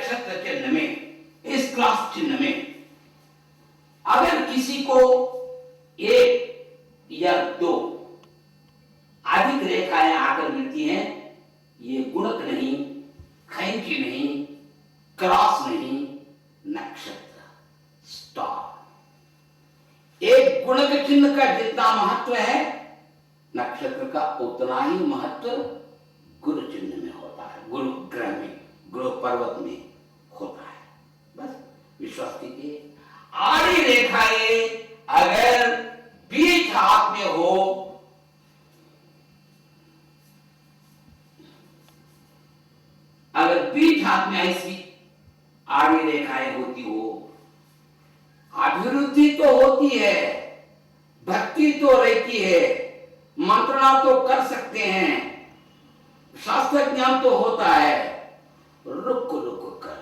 नक्षत्र चिन्ह में, इस क्लास चिन्ह में अगर किसी को एक या दो अधिक रेखाएं आकर मिलती हैं, ये गुणक नहीं, खैंची नहीं, क्रॉस नहीं, नक्षत्र, स्टार। एक गुणक चिन्ह का जितना महत्व है, नक्षत्र का उतना ही महत्व गुरु चिन्ह में होता है, गुरु ग्रह में, गुरु पर्वत में होता है। बस विश्वास कीजिए, आड़ी रेखाएं अगर बीच हाथ में हो, अगर बीच हाथ में ऐसी आड़ी रेखाएं होती हो, अभिवृद्धि तो होती है, भक्ति तो रहती है, मंत्रणा तो कर सकते हैं, शास्त्र ज्ञान तो होता है, रुक रुक कर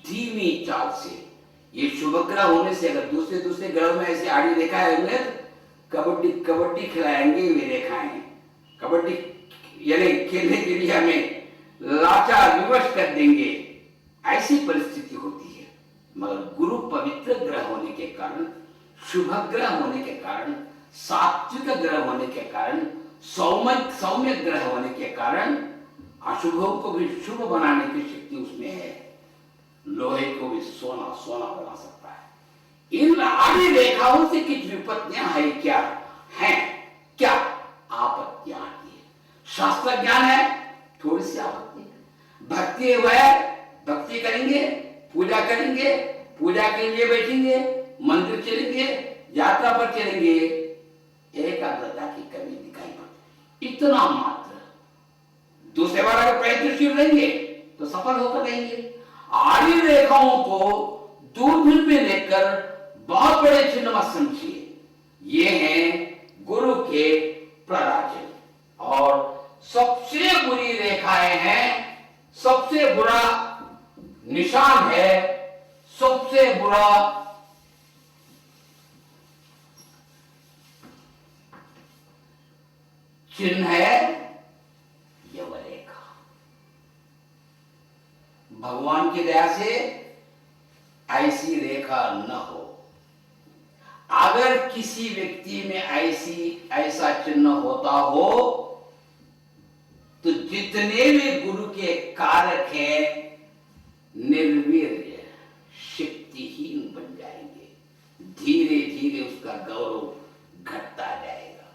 धीमी चाल से, ये शुभ ग्रह होने से अगर दूसरे ग्रह में ऐसी आड़ी रेखाएं होंगे, कबड्डी खिलाएंगे वे रेखाएं, कबड्डी यानी खेलने के लिए हमें लाचार विवश कर देंगे, ऐसी परिस्थिति होती है। मगर गुरु पवित्र ग्रह होने के कारण, शुभ ग्रह होने के कारण, सात्विक ग्रह होने के कारण, सौम्य ग्रह होने के कारण अशुभों को भी शुभ बनाने की शक्ति उसमें है, लोहे को भी सोना बना सकता है। इन आड़ी रेखाओं से कुछ विपत्तियां है क्या? हैं क्या? आपत्तियां आती है। शास्त्र ज्ञान है, थोड़ी सी आपत्ति, भक्ति है, वह भक्ति करेंगे, पूजा करेंगे, पूजा के लिए बैठेंगे, मंदिर चलेंगे, यात्रा पर चलेंगे, एकाग्रता की कमी दिखाई पड़ती, इतना मात्र। दूसरे बार अगर प्रयत्नशील रहेंगे तो सफल होकर रहेंगे। आड़ी रेखाओं को दूरबीन में लेकर बहुत बड़े चिन्ह मत समझिए, ये हैं गुरु के प्रराजन, और सबसे बुरी रेखाएं हैं, सबसे बुरा निशान है, सबसे बुरा चिन्ह है यव रेखा। भगवान की दया से ऐसी रेखा न हो। अगर किसी व्यक्ति में ऐसा चिन्ह होता हो तो जितने भी गुरु के कारक हैं निर्वीर्य, शक्तिहीन बन जाएंगे, धीरे धीरे उसका गौरव घटता जाएगा।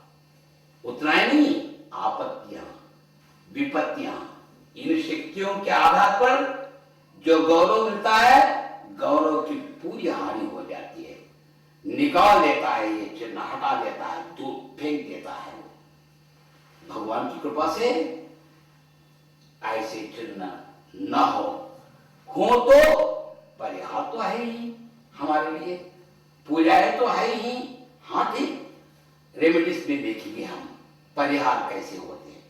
उतना ही नहीं, आपत्तियां, विपत्तियां, इन शक्तियों के आधार पर जो गौरव मिलता है, गौरव की पूरी हानि हो जाती है, निकाल देता है, ये चिन्ह हटा देता है, दूर फेंक देता है। भगवान की कृपा से ऐसे चिन्ह न हो तो परिहार तो है ही हमारे लिए, पूजाएं तो है ही। हाँ ठीक, रेमेडीज में देखेंगे हम परिहार कैसे होते हैं,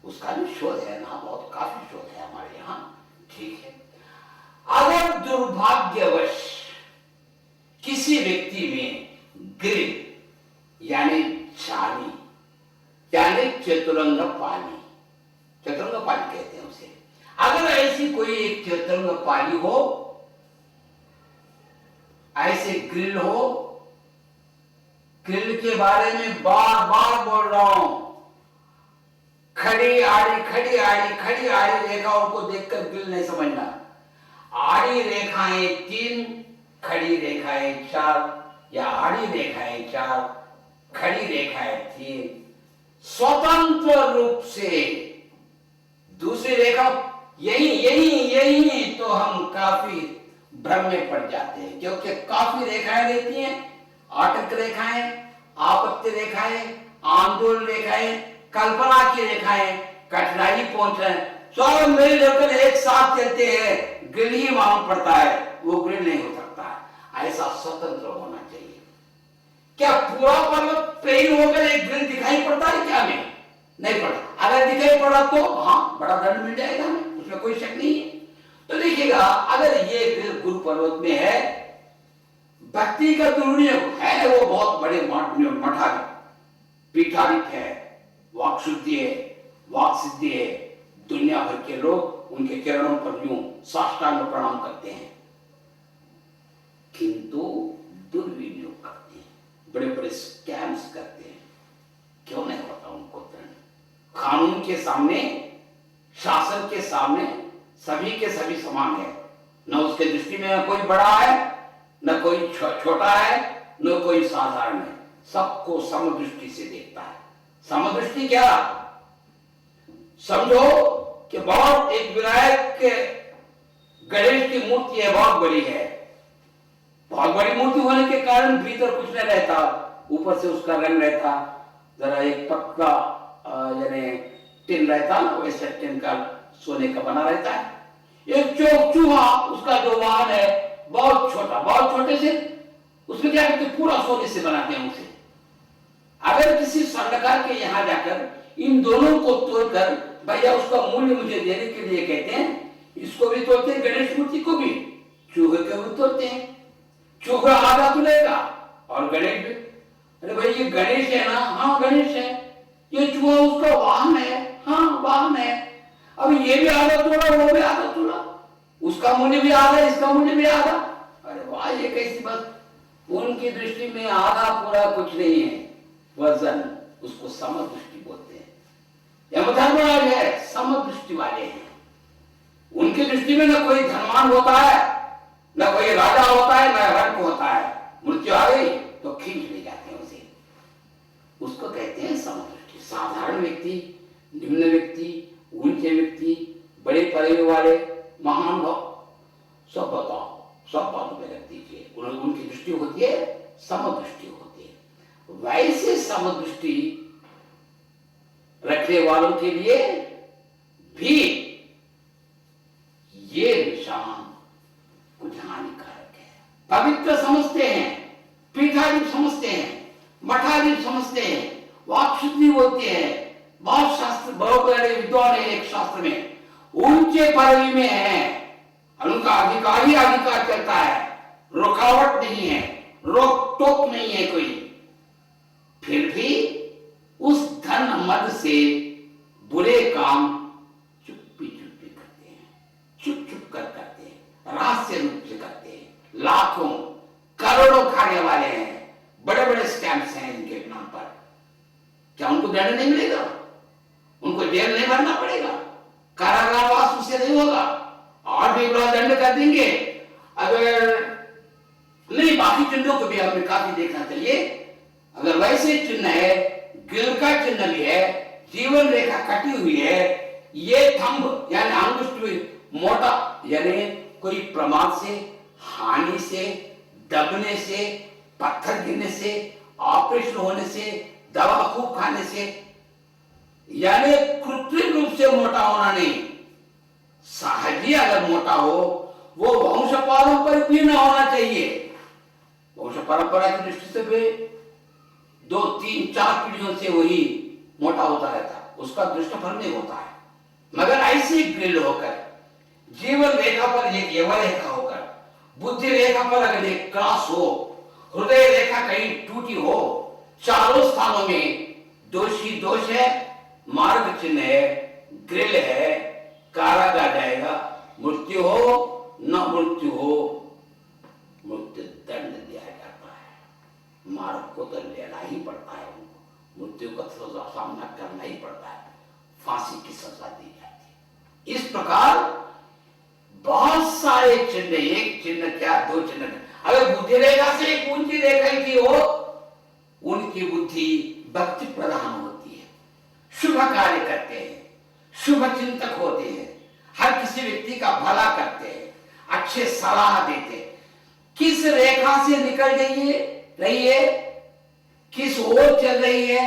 उसका भी शोध है ना, बहुत काफी शोध है हमारे यहाँ, ठीक है। अगर दुर्भाग्यवश किसी व्यक्ति में ग्रिल यानी छानी यानी चतुरंग पाली कहते हैं उसे, अगर ऐसी कोई एक चतुरंग पाली हो, ऐसे ग्रिल हो, ग्रिल के बारे में बार बार बोल रहा हूं, खड़ी आड़ी रेखाओं को देखकर ग्रिल नहीं समझना। आड़ी रेखाएं 3, खड़ी रेखाएं 4, या आड़ी रेखाएं 4, खड़ी रेखाएं 3, स्वतंत्र रूप से दूसरी रेखा यही तो हम काफी भ्रम में पड़ जाते हैं, क्योंकि काफी रेखाएं रहती हैं, आटक रेखाएं, आपत्ति रेखाएं, आंदोलन रेखाएं, कल्पना की रेखाएं, कठिनाई पहुंच रहे हैं, सब मिल जुलकर एक साथ चलते हैं, ग्रिल ही मालूम पड़ता है, वो ग्रिल नहीं हो सकता है। ऐसा स्वतंत्र होना चाहिए। क्या पूरा पर्वत प्लेन होकर एक ग्रिल दिखाई पड़ता है क्या? हमें नहीं पड़ता। अगर दिखाई पड़ा तो हाँ, बड़ा दंड मिल जाएगा हमें, उसमें कोई शक नहीं है। तो देखिएगा, अगर ये ग्रिल गुरु पर्वत में है, भक्ति का तुलनीय है, वो बहुत बड़े मठाधिक पीठाधिक है, वाक शुद्धि है, वाक सिद्धि है, दुनिया भर के लोग उनके चरणों पर यूं साष्टांग प्रणाम करते हैं, किंतु दुर्विनियोग करते हैं, बड़े बड़े स्कैम्स करते हैं। क्यों नहीं होता उनको दंड? कानून के सामने, शासन के सामने सभी के सभी समान है। न उसके दृष्टि में कोई बड़ा है, न कोई छोटा है, न कोई साधारण है। सबको समदृष्टि से देखता है। समदृष्टि क्या? समझो कि बहुत एक विनायक के गणेश की मूर्ति है, बहुत बड़ी है। बहुत बड़ी मूर्ति होने के कारण भीतर कुछ नहीं रहता, ऊपर से उसका रंग रहता, जरा एक पक्का यानी टिन रहता ना, वैसे टिन का सोने का बना रहता है। एक चूहा उसका जो वाहन है बहुत छोटा, बहुत छोटे से उसमें क्या करते, पूरा सोने से बनाते हैं उसे। अगर किसी स्वर्णकार के यहां जाकर इन दोनों को तोड़कर भैया उसका मूल्य मुझे देने के लिए कहते हैं, इसको भी तोड़ते हैं, गणेश मूर्ति को भी, चूहे को भी तोड़ते हैं। चूहा आधा तुलेगा और गणेश भी, अरे भाई ये गणेश है ना? हाँ गणेश है। ये चूहा उसका वाहन है? हाँ वाहन है। अब ये भी आधा तोड़ा, वो भी आधा तोड़ा, उसका मूल्य भी आधा, इसका मूल्य भी आधा। अरे वाह, ये कैसी बात! उनकी दृष्टि में आधा पूरा कुछ नहीं है, वजन, उसको समदृष्टि बोलते हैं। यमधर्मराज है, समदृष्टि वाले हैं। उनकी दृष्टि में न कोई धनवान होता है, न कोई राजा होता है, न रंक होता है। मृत्यु आ गई तो खींच ले जाते हैं उसे, उसको कहते हैं समदृष्टि। साधारण व्यक्ति, निम्न व्यक्ति, ऊंचे व्यक्ति, बड़े पदवी वाले, महान भाव, सब बताओ, सब बातों में रख दीजिए। उनकी दृष्टि होती है, समदृष्टि होती है। वैसे समदृष्टि रखने वालों के लिए भी ये निशान कुछ हानिकारक है। पवित्र समझते हैं, पीठाधीश समझते हैं, मठाधीश समझते हैं, वाक शुद्धि होती है। बहुत शास्त्र, बहुत बड़े विद्वान है एक शास्त्र में, ऊंचे पदवी में है, उनका अधिकार ही अधिकार चलता है, रुकावट नहीं है, रोक टोक नहीं है कोई, फिर भी उस धन मद से बुरे काम चुप्पी चुप्पी करते हैं, चुप चुप कर करते हैं, रहस्य रूप से करते हैं। लाखों करोड़ों खाने वाले हैं, बड़े बड़े स्कैम्स हैं इनके नाम पर। क्या उनको दंड नहीं मिलेगा? उनको जेल नहीं भरना पड़ेगा? कारागारवास उससे नहीं होगा? और भी बड़ा दंड कर देंगे। अगर नहीं, बाकी चिन्हों को भी हमें काफी देखना चाहिए। अगर वैसे चिन्ह है, गिल का चिन्ह भी है, जीवन रेखा कटी हुई है, ये थंब यानी अंगुष्ठ मोटा, यानी कोई प्रमाद से, हानि से, दबने से, पत्थर गिरने से, ऑपरेशन होने से, दवा खूब खाने से, यानी कृत्रिम रूप से मोटा होना नहीं, सहजी अगर मोटा हो, वो वंश पारंपरिक भी ना होना चाहिए। वंश परंपरा की दृष्टि से भी 2, 3, 4 पीढ़ियों से वही मोटा होता रहता है, उसका दृष्टफल नहीं होता है। मगर ऐसी ग्रिल होकर, जीवन रेखा पर एक यवन रेखा होकर, बुद्धि रेखा पर अगर एक क्रॉस हो, हृदय रेखा कहीं टूटी हो, चारों स्थानों में दोषी दोष है, मार्ग चिन्ह है, ग्रिल है, कारागार जाएगा, मृत्यु हो न मृत्यु हो, मृत्यु दंड दिया जाता है। मार्ग को तो लेना ही पड़ता है, उनको मृत्यु का सामना करना ही पड़ता है, फांसी की सजा दी जाती है। इस प्रकार बहुत सारे चिन्ह, एक चिन्ह क्या, 2 चिन्ह, अगर बुद्धि रेखा से एक ऊंची रेखा की हो, उनकी बुद्धि भक्ति प्रधान होती है, शुभ कार्य करते हैं, शुभ चिंतक होते हैं, हर किसी व्यक्ति का भला करते हैं, अच्छे सलाह देते हैं। किस रेखा से निकल रही है, किस ओर चल रही है,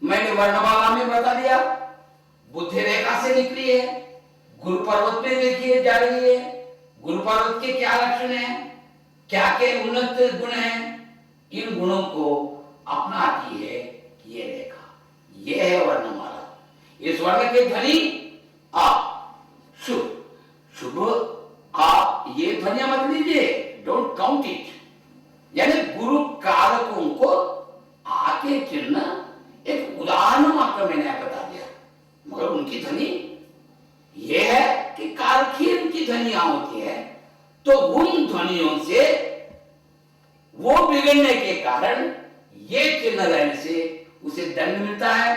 मैंने वर्णमाला में बता दिया। बुद्धि रेखा से निकली है, गुरु पर्वत में देखिए जा रही है। गुरु पर्वत के क्या लक्षण है, क्या के उन्नत गुण हैं, इन गुणों को अपनाती है ये रेखा, ये है वर्णमाला। इस वर्ण के ध्वनि आ, शुभ, शुभ आ, ये ध्वनिया मत लीजिए, डोंट काउंट इट। यानी गुरु कारकों को आके चिन्ह एक उदाहरण मात्र मैंने बता दिया, मगर उनकी ध्वनि ये है ऊंची ध्वनियां होती है तो उन ध्वनियों से वो बिगड़ने के कारण ये चिन्ह रहने से उसे दंड मिलता है,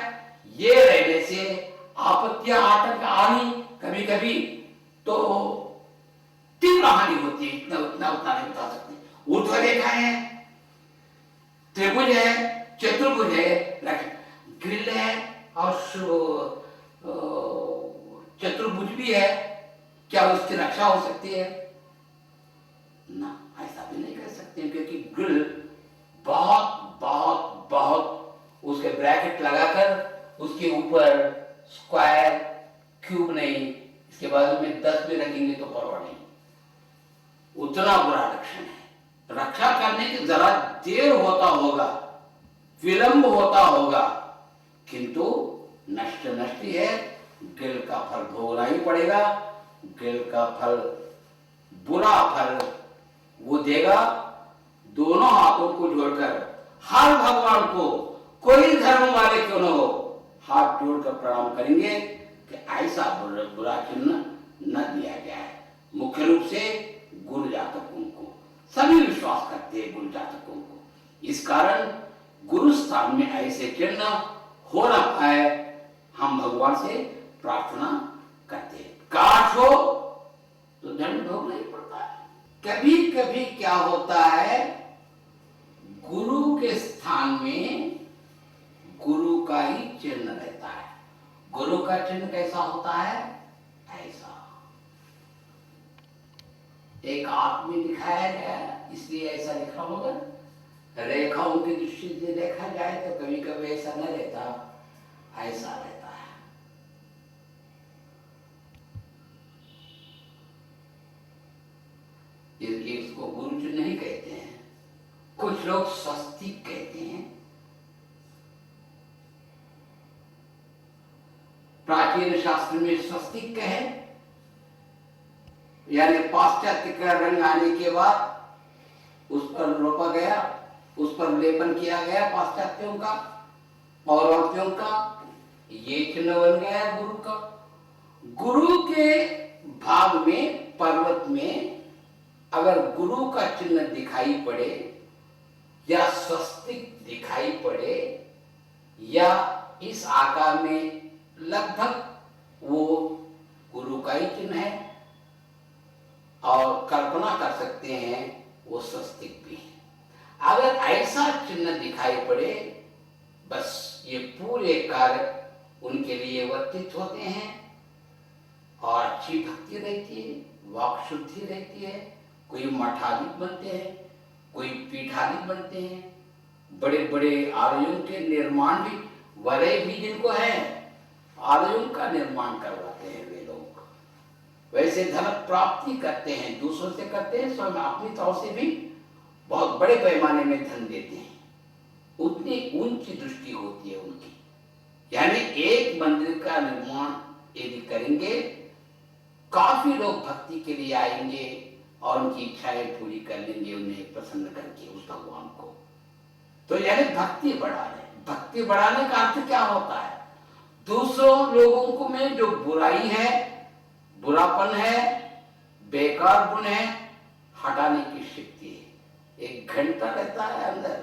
ये रहने से आपत्तियां आतंक आनी कभी कभी तो तीव्र हानि होती है। इतना उतना उतना नहीं बता सकते। ऊर्ध्व रेखा है, त्रिभुज है, चतुर्भुज है, ग्रिल है और चतुर्भुज भी है, क्या उसकी रक्षा हो सकती है? ना, ऐसा भी नहीं कर सकते क्योंकि ग्रिल बहुत बहुत बहुत उसके ब्रैकेट लगाकर उसके ऊपर स्क्वायर क्यूब नहीं, इसके बाद में 10 भी रखेंगे तो परवाह नहीं। उतना बुरा लक्षण है। रक्षा करने की जरा देर होता होगा, विलंब होता होगा, किंतु नष्ट नष्ट ही है। गिल का फल भोगना ही पड़ेगा। गिल का फल, बुरा फल वो देगा। दोनों हाथों को जोड़कर हर भगवान को, कोई धर्म वाले क्यों न हो, हाथ जोड़कर प्रणाम करेंगे कि ऐसा बुरा चिन्ह न दिया जाए। मुख्य रूप से गुरु जातकों को, सभी विश्वास करते हैं गुरु जातकों को। इस कारण गुरु स्थान में ऐसे चिन्ह हो ना पाए, हम भगवान से प्रार्थना करते हैं। काश हो तो दंड भोगना ही पड़ता है। कभी कभी क्या होता है, गुरु के स्थान में गुरु का ही चिन्ह रहता है। गुरु का चिन्ह कैसा होता है? ऐसा एक आंख में दिखाया गया, इसलिए ऐसा लिखा होगा। रेखाओं की दृष्टि से देखा जाए तो कभी कभी ऐसा न रहता, ऐसा रहता है। इसको गुरु चिन्ह नहीं कहते हैं, कुछ लोग स्वस्तिक कहते हैं। प्राचीन शास्त्र में स्वस्तिक है, यानी पाश्चात्य का रंग आने के बाद उस पर रोपा गया, उस पर लेपन किया गया पाश्चात्यों का, पौरवत्यों का, ये चिन्ह बन गया गुरु का। गुरु के भाग में, पर्वत में अगर गुरु का चिन्ह दिखाई पड़े या स्वस्तिक दिखाई पड़े या इस आकार में, लगभग वो गुरु का ही चिन्ह है। और कल्पना कर सकते हैं वो स्वस्तिक भी है। अगर ऐसा चिन्ह दिखाई पड़े, बस ये पूरे कार्य उनके लिए वर्तित होते हैं और अच्छी भक्ति रहती है, वाक शुद्धि रहती है। कोई मठाधिक बनते हैं, कोई पीठाधिक बनते हैं, बड़े बड़े आलयों के निर्माण भी, वरे भी जिनको है, आलयों का निर्माण करवाते हैं वे लोग। वैसे धन प्राप्ति करते हैं, दूसरों से करते हैं, स्वयं अपनी तौर से भी बहुत बड़े पैमाने में धन देते हैं। उतनी ऊंची दृष्टि होती है उनकी। यानी एक मंदिर का निर्माण यदि करेंगे, काफी लोग भक्ति के लिए आएंगे और उनकी इच्छाएं पूरी कर लेंगे, उन्हें प्रसन्न करके उस भगवान को। तो यानी भक्ति बढ़ाने, भक्ति बढ़ाने का अर्थ क्या होता है? दूसरों लोगों को में जो बुराई है, बुरापन है, बेकार गुण है, हटाने की शक्ति है। एक घंटा रहता है अंदर,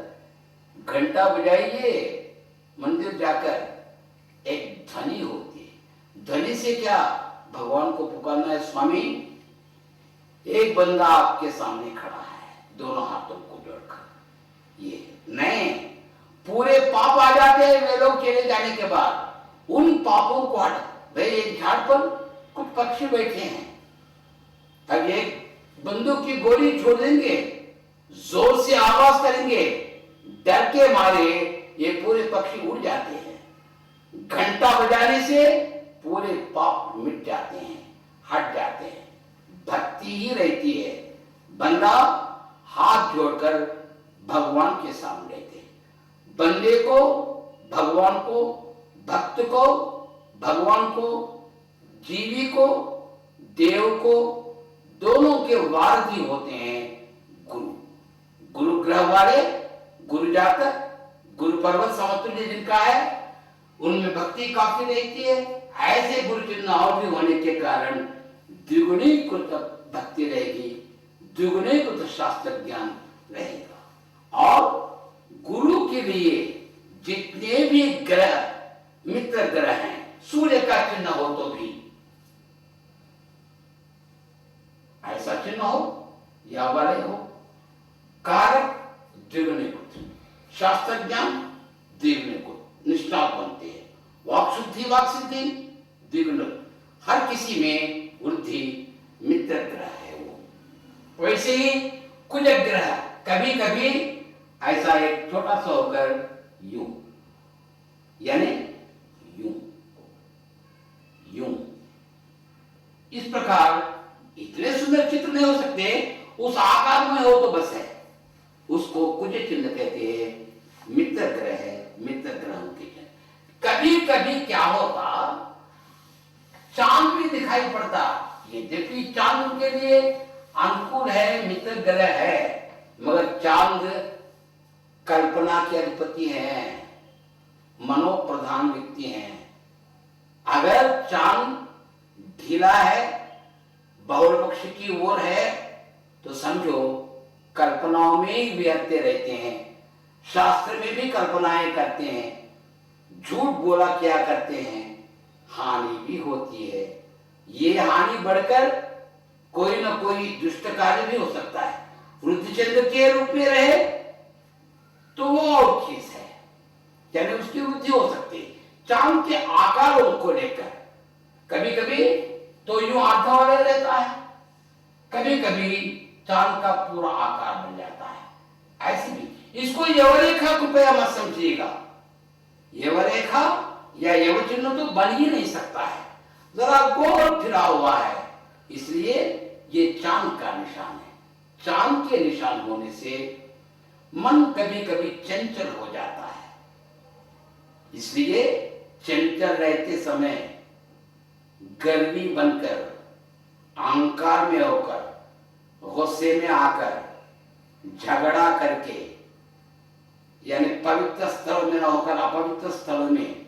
घंटा बजाइए मंदिर जाकर, एक ध्वनि होती है। ध्वनि से क्या भगवान को पुकारना है, स्वामी एक बंदा आपके सामने खड़ा है, दोनों हाथों को जोड़कर। ये नहीं, पूरे पाप आ जाते हैं वे लोग चले जाने के बाद। उन पापों को हटा। भाई एक झाड़ पर कुछ पक्षी बैठे हैं, अब एक बंदूक की गोली छोड़ देंगे, जोर से आवाज करेंगे, डर के मारे ये पूरे पक्षी उड़ जाते हैं। घंटा बजाने से पूरे पाप मिट जाते हैं, हट जाते हैं। भक्ति ही रहती है। बंदा हाथ जोड़कर भगवान के सामने रहते हैं। बंदे को भगवान को, भक्त को भगवान को, जीवी को देव को, दोनों के वारधी होते हैं गुरु। गुरु ग्रह वाले, गुरु जातक, गुरु पर्वत समतुल्य जिनका है, उनमें भक्ति काफी रहती है। ऐसे गुरु चिन्ह और भी होने के कारण द्विगुणीकृत भक्ति रहेगी, द्विगुणीकृत शास्त्र ज्ञान रहेगा। और गुरु के लिए जितने भी ग्रह, मित्र ग्रह हैं, सूर्य का चिन्ह हो तो भी ऐसा चिन्ह हो या वाले हो, कारक द्विगुणीकृत, शास्त्र ज्ञान द्विगुणीकृत, निष्ठा बनते हैं। वाक शुद्धि, वाक सिद्धि द्विगुणीकृत, हर किसी में वृद्धि मित्र ग्रह है वो। वैसे ही कुल ग्रह कभी कभी ऐसा एक छोटा सा होकर यूं, यानी यूं यूं, इस प्रकार इतने सुंदर चित्र नहीं हो सकते, उस आकार में हो तो बस है, उसको कुछ चिन्ह कहते हैं, मित्र ग्रह है, मित्र ग्रहों के चिन्ह। कभी कभी क्या होता, चांद भी दिखाई पड़ता, ये देखिए चांद उनके लिए अनुकूल है, मित्र ग्रह है, मगर चांद कल्पना के अधिपति हैं, मनोप्रधान व्यक्ति हैं। अगर चांद ढीला है, बहुल पक्ष की ओर है, तो समझो कल्पनाओं में ही विहरते रहते हैं, शास्त्र में भी कल्पनाएं करते हैं, झूठ बोला क्या करते हैं, हानि भी होती है। ये हानि बढ़कर कोई ना कोई दुष्ट कार्य भी हो सकता है। वृद्धचंद्र के रूप में रहे तो वो और चीज है, यानी उसकी वृद्धि हो सकती है। चांद के आकारों को लेकर कभी कभी तो यूं आधा वाले रहता है, कभी कभी चांद का पूरा आकार बन जाता है, ऐसे भी। इसको यवरेखा कृपया मत समझिएगा, यवरेखा या यव चिन्ह तो बन ही नहीं सकता है, जरा गोल फिरा हुआ है, इसलिए ये चांद का निशान है। चांद के निशान होने से मन कभी कभी चंचल हो जाता है, इसलिए चंचल रहते समय गर्मी बनकर, अहंकार में होकर, गुस्से में आकर, झगड़ा करके, यानी पवित्र स्थल में न होकर अपवित्र स्थल में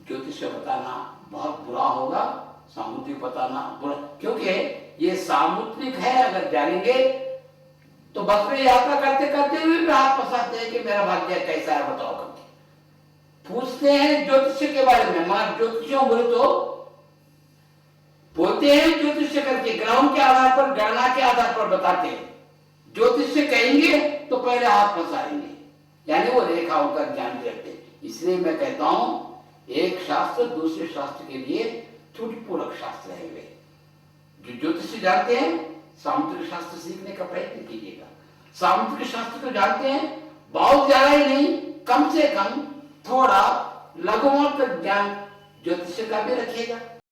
ज्योतिष बताना बहुत बुरा होगा, सामुद्रिक बताना बुरा, क्योंकि ये सामुद्रिक है। अगर जानेंगे तो बस में यात्रा करते करते हुए भी हाथ फंसाते हैं कि मेरा भाग्य कैसा है बताओ करके, पूछते हैं ज्योतिष के बारे में, मगर ज्योतिषियों बोले तो बोलते हैं ज्योतिष करके, ग्रहों के आधार पर, गणना के आधार पर बताते हैं। ज्योतिष कहेंगे तो पहले हाथ फंसाएंगे, यानी वो रेखाओं का ज्ञान रखते हैं। इसलिए मैं कहता हूं एक शास्त्र दूसरे शास्त्र के लिए त्रुटिपूर्वक शास्त्र है वे। जो ज्योतिष जानते हैं सामुद्रिक शास्त्र सीखने का प्रयत्न कीजिएगा। सामुद्रिक शास्त्र को जानते हैं, बहुत ज्यादा ही नहीं, कम से कम थोड़ा लघुमोक्त ज्ञान ज्योतिष का भी रखिएगा।